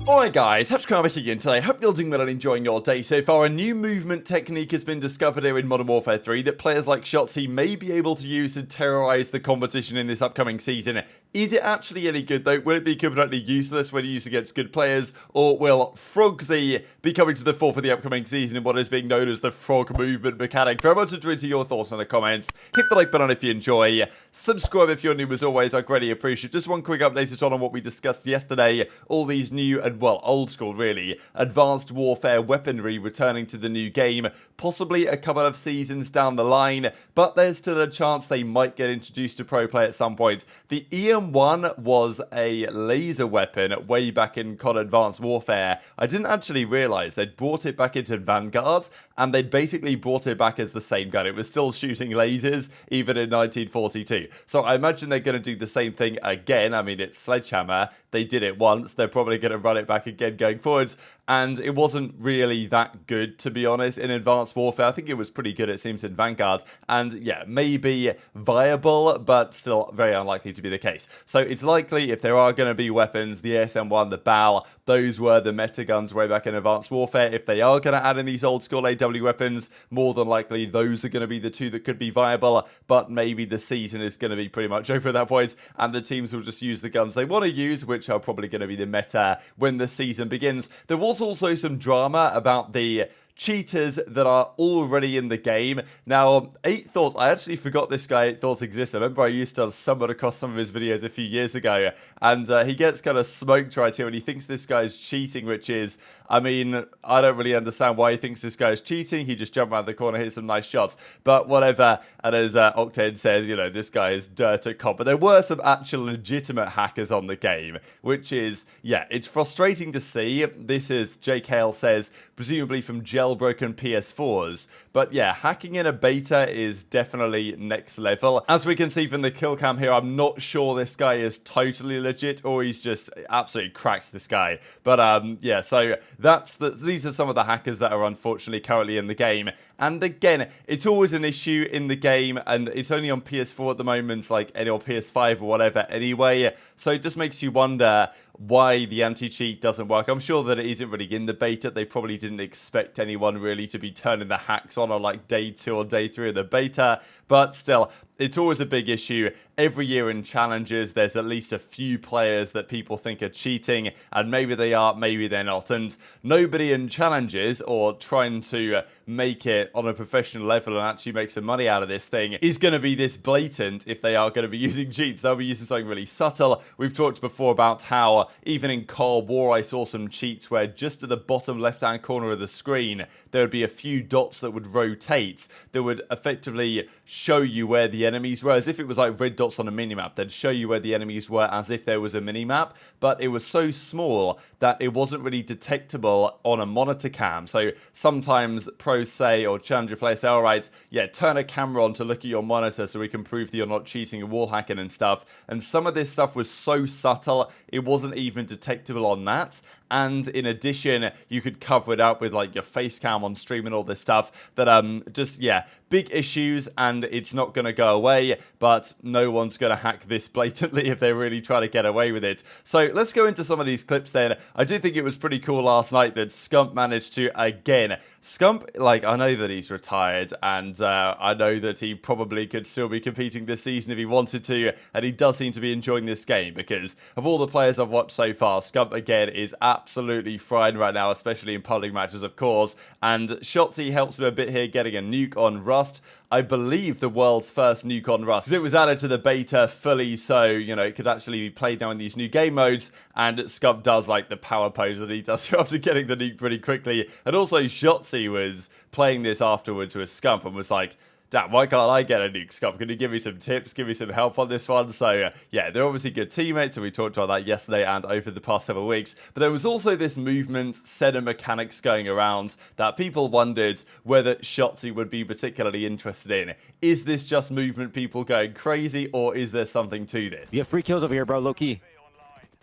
Alright guys, HyDra again today. Hope you're doing well and enjoying your day so far. A new movement technique has been discovered here in Modern Warfare 3 that players like Shotzzy may be able to use to terrorize the competition in this upcoming season. Is it actually any good though? Will it be completely useless when used against good players? Or will FrogZ be coming to the fore for the upcoming season in what is being known as the frog movement mechanic? Very much into your thoughts in the comments. Hit the like button if you enjoy. Subscribe if you're new as always, I greatly appreciate it. Just one quick update on what we discussed yesterday. All these new and well, old school really, advanced warfare weaponry returning to the new game, possibly a couple of seasons down the line, but there's still a chance they might get introduced to pro play at some point. The EM1 was a laser weapon way back in COD Advanced Warfare. I didn't actually realise they'd brought it back into Vanguard, and they'd basically brought it back as the same gun. It was still shooting lasers, even in 1942. So I imagine they're going to do the same thing again. I mean, it's Sledgehammer. They did it once. They're probably going to run it back again going forwards, and it wasn't really that good, to be honest, in Advanced Warfare. I think it was pretty good, it seems, in Vanguard, and yeah, maybe viable, but still very unlikely to be the case. So it's likely if there are going to be weapons, the ASM-1, the BAL, those were the meta guns way back in Advanced Warfare. If they are going to add in these old school AW weapons, more than likely those are going to be the two that could be viable, but maybe the season is going to be pretty much over at that point, and the teams will just use the guns they want to use, which are probably going to be the meta when the season begins. There was also some drama about the cheaters that are already in the game. Now, 8thoughts, I actually forgot this guy 8thoughts existed. I remember I used to stumble across some of his videos a few years ago, and he gets kind of smoked right here, and he thinks this guy's cheating, which is, I mean, I don't really understand why he thinks this guy's cheating. He just jumped around the corner, hit some nice shots, but whatever. And as Octane says, you know, this guy is dirt at COD, but there were some actual legitimate hackers on the game, which is, yeah, it's frustrating to see. This is, JKL says, presumably from jailbroken PS4s. But yeah, hacking in a beta is definitely next level. As we can see from the kill cam here, I'm not sure this guy is totally legit or he's just absolutely cracked this guy. But yeah, so these are some of the hackers that are unfortunately currently in the game. And again, it's always an issue in the game, and it's only on PS4 at the moment, like, or PS5 or whatever anyway. So it just makes you wonder why the anti-cheat doesn't work. I'm sure that it isn't really in the beta. They probably didn't expect anyone really to be turning the hacks on like day 2 or day 3 of the beta, but still, it's always a big issue. Every year in challenges, there's at least a few players that people think are cheating, and maybe they are, maybe they're not, and nobody in challenges or trying to make it on a professional level and actually make some money out of this thing is going to be this blatant if they are going to be using cheats. They'll be using something really subtle. We've talked before about how even in Cold War I saw some cheats where just at the bottom left-hand corner of the screen there would be a few dots that would rotate that would effectively show you where the enemies were, as if it was like red dots on a minimap. They'd show you where the enemies were as if there was a minimap, but it was so small that it wasn't really detectable on a monitor cam. So sometimes pros say, or challenger players say, alright, yeah, turn a camera on to look at your monitor so we can prove that you're not cheating and wall hacking and stuff. And some of this stuff was so subtle, it wasn't even detectable on that. And in addition, you could cover it up with like your face cam on stream and all this stuff that just, yeah, big issues, and it's not going to go away, but no one's going to hack this blatantly if they really try to get away with it. So let's go into some of these clips then. I did think it was pretty cool last night that Scump managed to, again, Scump, like, I know that he's retired, and I know that he probably could still be competing this season if he wanted to, and he does seem to be enjoying this game, because of all the players I've watched so far, Scump, again, is absolutely frying right now, especially in public matches, of course, and Shotzzy helps him a bit here, getting a nuke on Rust. I believe the world's first nuke on Rust. It was added to the beta fully, so, you know, it could actually be played now in these new game modes, and Scump does, like, the power pose that he does after getting the nuke pretty quickly. And also, Shotzzy was playing this afterwards with Scump and was like, damn, why can't I get a nuke, Scump? Can you give me some tips, give me some help on this one? So, yeah, they're obviously good teammates, and we talked about that yesterday and over the past several weeks. But there was also this movement set of mechanics going around that people wondered whether Shotzzy would be particularly interested in. Is this just movement people going crazy, or is there something to this? You have free kills over here, bro, low-key.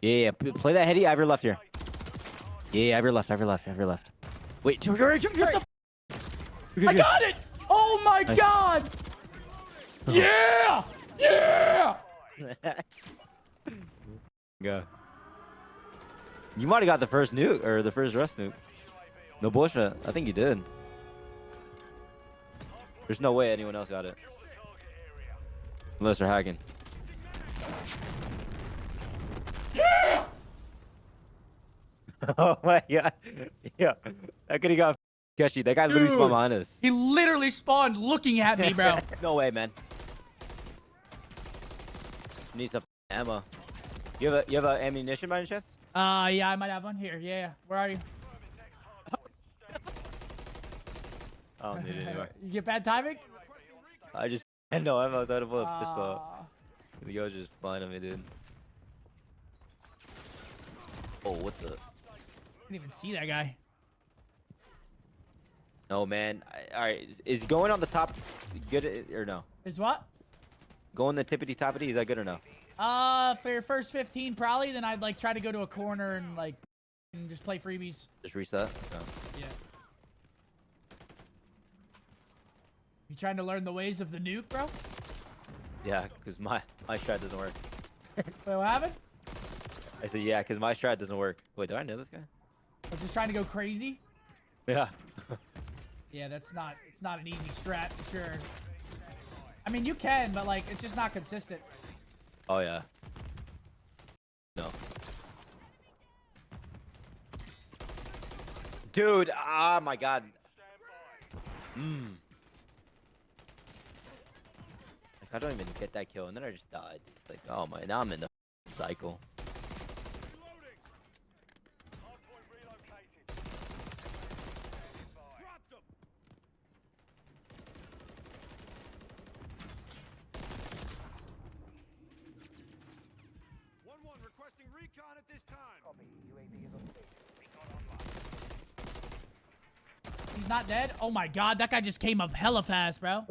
Yeah, play that heady, I have your left here. Yeah, I have your left, I have your left, I have your left. Wait, I got it! Oh my god! Yeah! Yeah! Go. You might have got the first nuke or the first rust nuke. No bullshit. I think you did. There's no way anyone else got it. Unless they're hacking. Yeah! Oh my god. Yeah. That could have got sketchy. That guy literally spawned behind us. He literally spawned looking at me, bro. No way, man. Need some ammo. You have a ammunition by any chance? Yeah, I might have one here. Yeah. Where are you? I don't need it anymore. You get bad timing? I just no ammo. I was out of a pistol. Aw. The guy's just flying at me, dude. Oh, what the? Didn't even see that guy. No, man. All right, is going on the top good or no? Is what? Going the tippity toppity, is that good or no? For your first 15 probably, then I'd like try to go to a corner and like and just play freebies. Just reset. No. Yeah. You trying to learn the ways of the nuke, bro? Yeah, because my strat doesn't work. Wait, what happened? I said yeah, because my strat doesn't work. Wait, do I know this guy? I was just trying to go crazy. Yeah. Yeah, it's not an easy strat, for sure. I mean, you can, but like, it's just not consistent. Oh yeah. No. Dude, ah, my God. Like, I don't even get that kill, and then I just died. Like, oh my, now I'm in the cycle. He's not dead? Oh my god, that guy just came up hella fast, bro.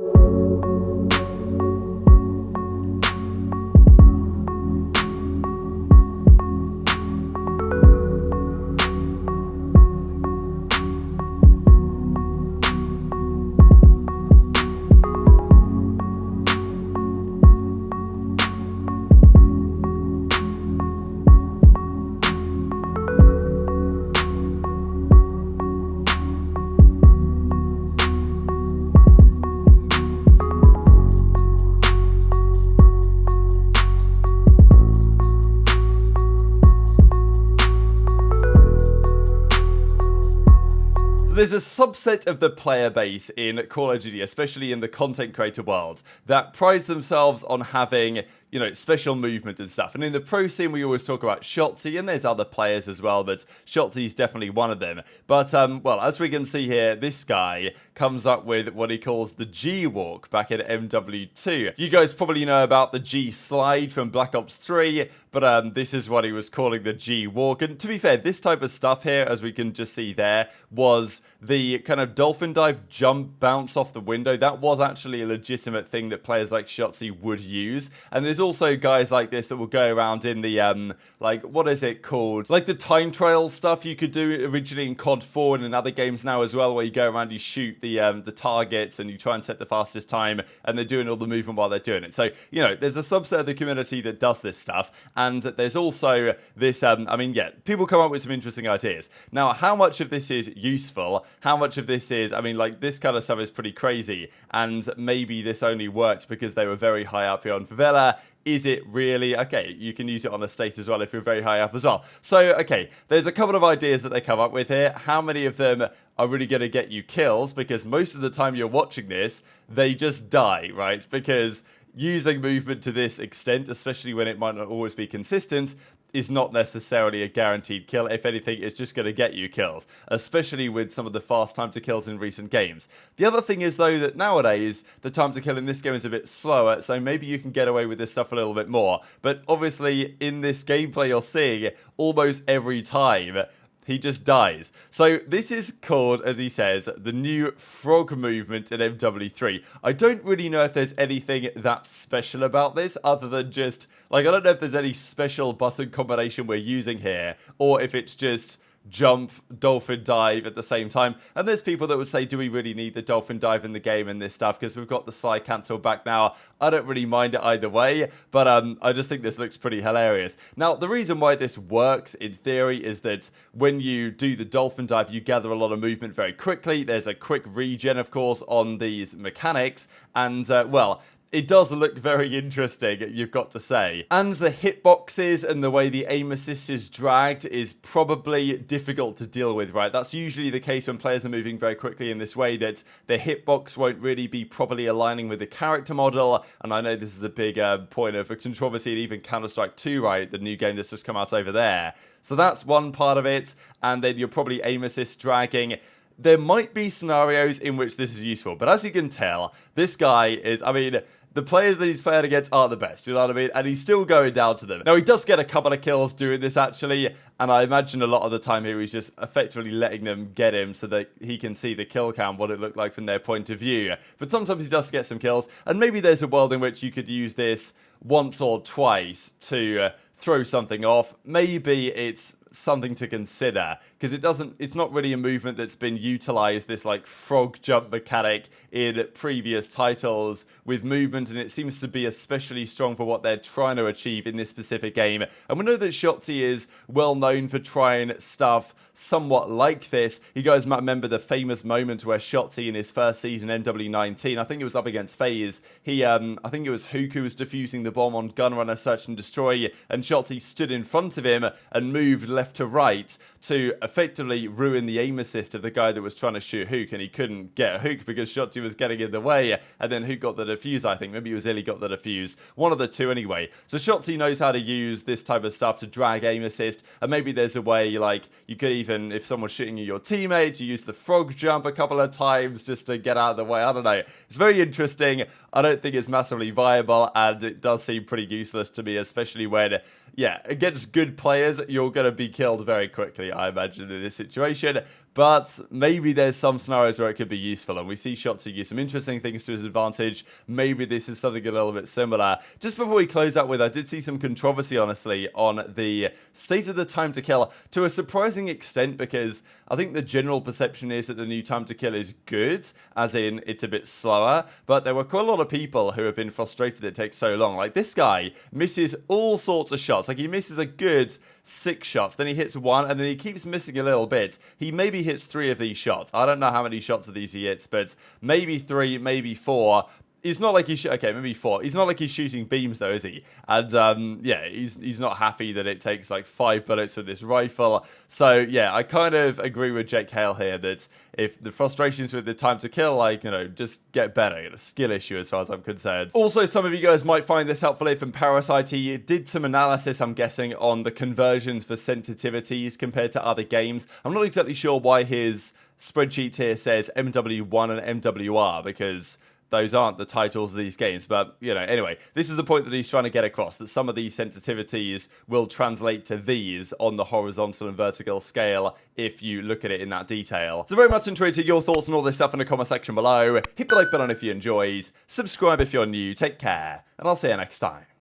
There's a subset of the player base in Call of Duty, especially in the content creator world, that prides themselves on having, you know, special movement and stuff. And in the pro scene, we always talk about Shotzzy, and there's other players as well, but Shotzzy's definitely one of them. But, well, as we can see here, this guy comes up with what he calls the G-Walk back in MW2. You guys probably know about the G-Slide from Black Ops 3, but this is what he was calling the G-Walk. And to be fair, this type of stuff here, as we can just see there, was the kind of dolphin dive jump bounce off the window. That was actually a legitimate thing that players like Shotzzy would use. And there's also guys like this that will go around in the, like, what is it called? Like the time trial stuff you could do originally in COD 4 and in other games now as well, where you go around, you shoot the targets and you try and set the fastest time, and they're doing all the movement while they're doing it. So, you know, there's a subset of the community that does this stuff. And there's also this, I mean, yeah, people come up with some interesting ideas. Now, how much of this is useful? How much of this is, I mean, like, this kind of stuff is pretty crazy. And maybe this only worked because they were very high up here on Favela. Is it really? Okay, you can use it on a state as well if you're very high up as well. So, okay, there's a couple of ideas that they come up with here. How many of them are really going to get you kills? Because most of the time you're watching this, they just die, right? Because using movement to this extent, especially when it might not always be consistent, is not necessarily a guaranteed kill. If anything, it's just going to get you killed, especially with some of the fast time to kills in recent games. The other thing is, though, that nowadays, the time to kill in this game is a bit slower, so maybe you can get away with this stuff a little bit more. But obviously, in this gameplay you're seeing, almost every time, he just dies. So this is called, as he says, the new frog movement in MW3. I don't really know if there's anything that special about this other than just, like, I don't know if there's any special button combination we're using here, or if it's just jump, dolphin dive at the same time. And there's people that would say, do we really need the dolphin dive in the game and this stuff? Because we've got the side cancel back now. I don't really mind it either way, but I just think this looks pretty hilarious. Now, the reason why this works in theory is that when you do the dolphin dive, you gather a lot of movement very quickly. There's a quick regen, of course, on these mechanics. And, well, it does look very interesting, you've got to say. And the hitboxes and the way the aim assist is dragged is probably difficult to deal with, right? That's usually the case when players are moving very quickly in this way, that the hitbox won't really be properly aligning with the character model. And I know this is a big point of controversy in even Counter-Strike 2, right? The new game that's just come out over there. So that's one part of it. And then you're probably aim assist dragging. There might be scenarios in which this is useful, but as you can tell, this guy is, I mean, the players that he's playing against aren't the best, you know what I mean? And he's still going down to them. Now, he does get a couple of kills doing this, actually, and I imagine a lot of the time here he's just effectively letting them get him so that he can see the kill cam, what it looked like from their point of view. But sometimes he does get some kills, and maybe there's a world in which you could use this once or twice to throw something off. Maybe it's something to consider, because it's not really a movement that's been utilized, this like frog jump mechanic in previous titles with movement, and it seems to be especially strong for what they're trying to achieve in this specific game. And we know that Shotzzy is well known for trying stuff somewhat like this. You guys might remember the famous moment where Shotzzy in his first season, NW19, I think it was up against FaZe, I think it was Hook who was defusing the bomb on Gunrunner Search and Destroy, and Shotzzy stood in front of him and moved left to right to effectively ruin the aim assist of the guy that was trying to shoot Hook, and he couldn't get Hook because Shotzzy was getting in the way, and then Hook got the defuse, I think. Maybe it was Illy got the defuse. One of the two anyway. So Shotzzy knows how to use this type of stuff to drag aim assist, and maybe there's a way, like, you could even, if someone's shooting you, your teammate, you use the frog jump a couple of times just to get out of the way. I don't know. It's very interesting. I don't think it's massively viable, and it does seem pretty useless to me, especially when, yeah, against good players, you're going to be killed very quickly, I imagine, in this situation. But maybe there's some scenarios where it could be useful, and we see Shotzzy use some interesting things to his advantage. Maybe this is something a little bit similar. Just before we close out with, I did see some controversy, honestly, on the state of the time to kill to a surprising extent, because I think the general perception is that the new time to kill is good, as in it's a bit slower, but there were quite a lot of people who have been frustrated it takes so long. Like, this guy misses all sorts of shots. Like, he misses a good 6 shots, then he hits 1, and then he keeps missing a little bit. He maybe hits 3 of these shots. I don't know how many shots of these he hits, but maybe 3, maybe 4. It's not like he's okay, maybe 4. He's not like he's shooting beams though, is he? And yeah, he's not happy that it takes like 5 bullets with this rifle. So yeah, I kind of agree with Jake Hale here that if the frustrations with the time to kill, like, you know, just get better. It's a skill issue as far as I'm concerned. Also, some of you guys might find this helpful if in Parasite he did some analysis, I'm guessing, on the conversions for sensitivities compared to other games. I'm not exactly sure why his spreadsheet here says MW1 and MWR, because those aren't the titles of these games. But, you know, anyway, this is the point that he's trying to get across, that some of these sensitivities will translate to these on the horizontal and vertical scale if you look at it in that detail. So very much interested your thoughts on all this stuff in the comment section below. Hit the like button if you enjoyed. Subscribe if you're new. Take care, and I'll see you next time.